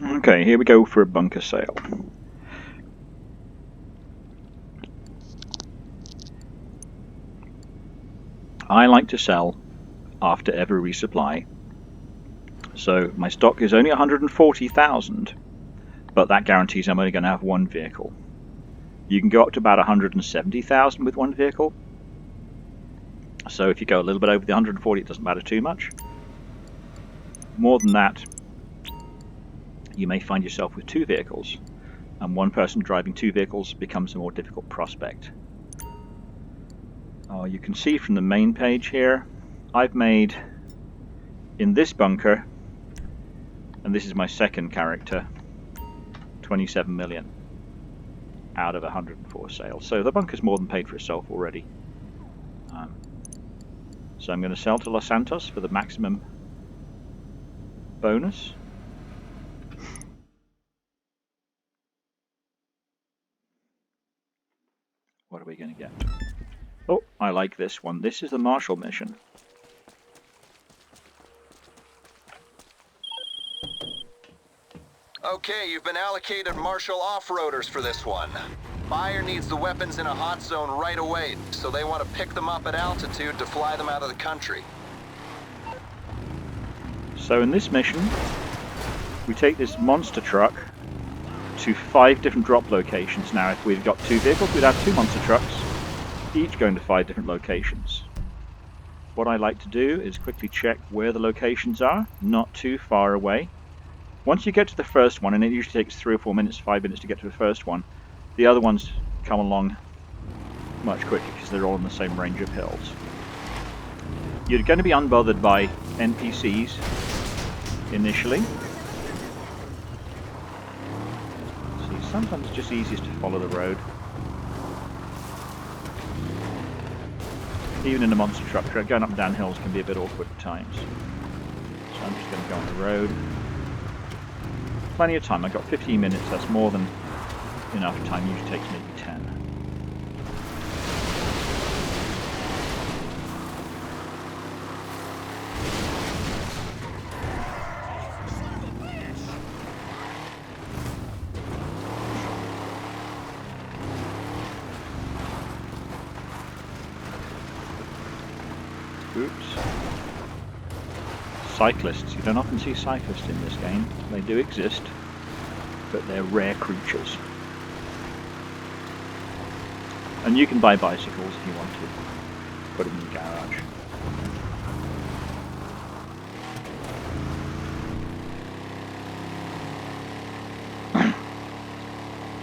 Okay, here we go for a bunker sale. I like to sell after every resupply. So my stock is only 140,000, but that guarantees I'm only going to have one vehicle. You can go up to about 170,000 with one vehicle. So if you go a little bit over the 140, it doesn't matter too much. More than that, you may find yourself with two vehicles, and one person driving two vehicles becomes a more difficult prospect. You can see from the main page here, I've made in this bunker, and this is my second character, 27 million out of 104 sales. So the bunker's more than paid for itself already. So I'm going to sell to Los Santos for the maximum bonus. What are we going to get? Oh, I like this one. This is the Marshall mission. Okay, you've been allocated Marshall off-roaders for this one. Buyer needs the weapons in a hot zone right away, so they want to pick them up at altitude to fly them out of the country. So in this mission, we take this monster truck to 5 different drop locations. Now, if we'd got 2 vehicles, we'd have 2 monster trucks, each going to 5 different locations. What I like to do is quickly check where the locations are, not too far away. Once you get to the first one, and it usually takes 3 or 4 minutes, 5 minutes to get to the first one, the other ones come along much quicker because they're all in the same range of hills. You're going to be unbothered by NPCs initially. See, sometimes it's just easiest to follow the road. Even in a monster truck, going up and down hills can be a bit awkward at times. So I'm just going to go on the road. Plenty of time. I've got 15 minutes. That's more than enough time. Usually takes maybe 10. Oops. Cyclists. You don't often see cyclists in this game. They do exist, but they're rare creatures. And you can buy bicycles if you want to. Put them in the garage.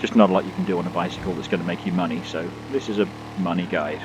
Just not a lot you can do on a bicycle that's going to make you money, so this is a money guide.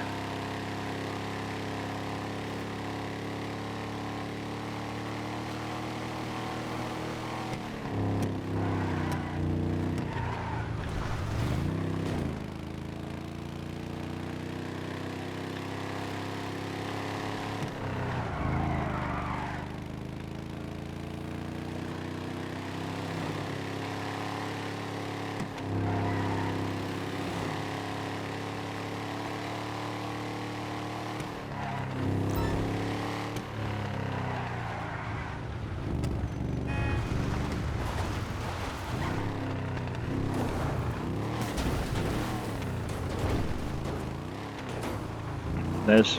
There's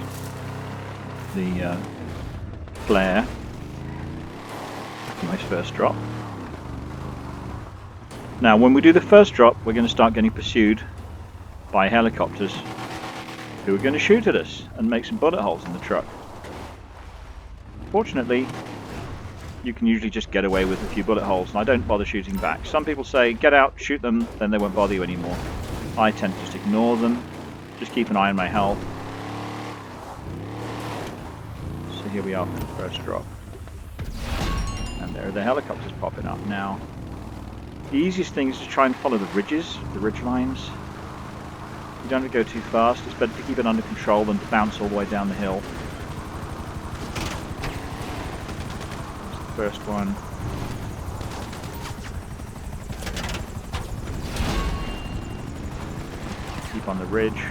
the flare. Nice first drop. Now when we do the first drop, we're going to start getting pursued by helicopters who are going to shoot at us and make some bullet holes in the truck. Fortunately, you can usually just get away with a few bullet holes, and I don't bother shooting back. Some people say, get out, shoot them, then they won't bother you anymore. I tend to just ignore them, just keep an eye on my health. So here we are for the first drop. And there are the helicopters popping up now. The easiest thing is to try and follow the ridges, the ridge lines. You don't have to go too fast, it's better to keep it under control than to bounce all the way down the hill. There's the first one. Keep on the ridge.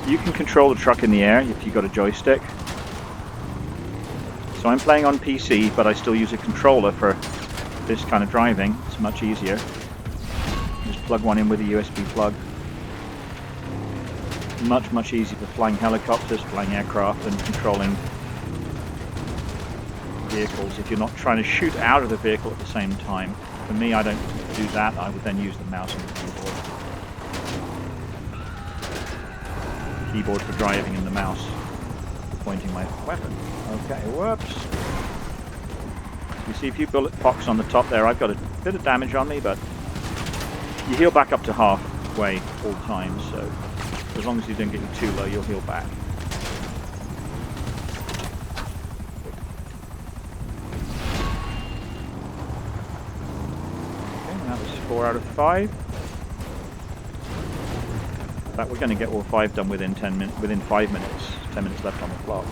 You can control the truck in the air if you've got a joystick. So I'm playing on PC, but I still use a controller for this kind of driving. It's much easier. Just plug one in with a USB plug. Much easier for flying helicopters, flying aircraft, and controlling vehicles if you're not trying to shoot out of the vehicle at the same time. For me, I don't do that. I would then use the mouse and the keyboard. Keyboard for driving and the mouse pointing my weapon. Okay, whoops. You see a few bullet pox on the top there. I've got a bit of damage on me, but you heal back up to halfway all the time, so as long as you don't get you too low, you'll heal back. Okay, that was 4 out of 5. In fact, we're going to get all 5 done within 5 minutes. 10 minutes left on the clock.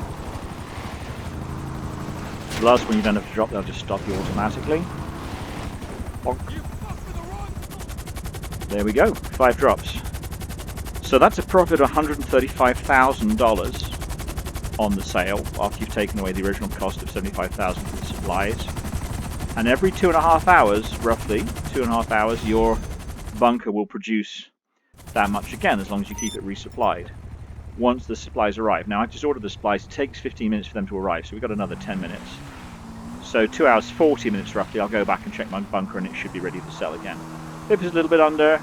The last one you don't have to drop, they'll just stop you automatically. There we go, 5 drops. So that's a profit of $135,000 on the sale after you've taken away the original cost of $75,000 for the supplies. And every 2.5 hours, roughly 2.5 hours, your bunker will produce that much again, as long as you keep it resupplied once the supplies arrive. Now, I've just ordered the supplies. It takes 15 minutes for them to arrive, so we've got another 10 minutes. So 2 hours, 40 minutes roughly, I'll go back and check my bunker and it should be ready to sell again. If it's a little bit under,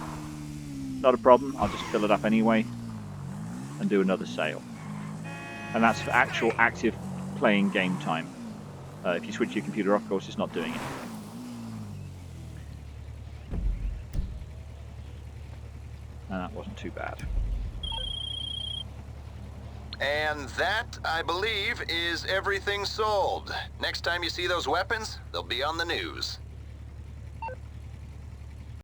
not a problem. I'll just fill it up anyway and do another sale. And that's for actual active playing game time. If you switch your computer off, of course, it's not doing it. And that wasn't too bad. And that, I believe, is everything sold. Next time you see those weapons, they'll be on the news.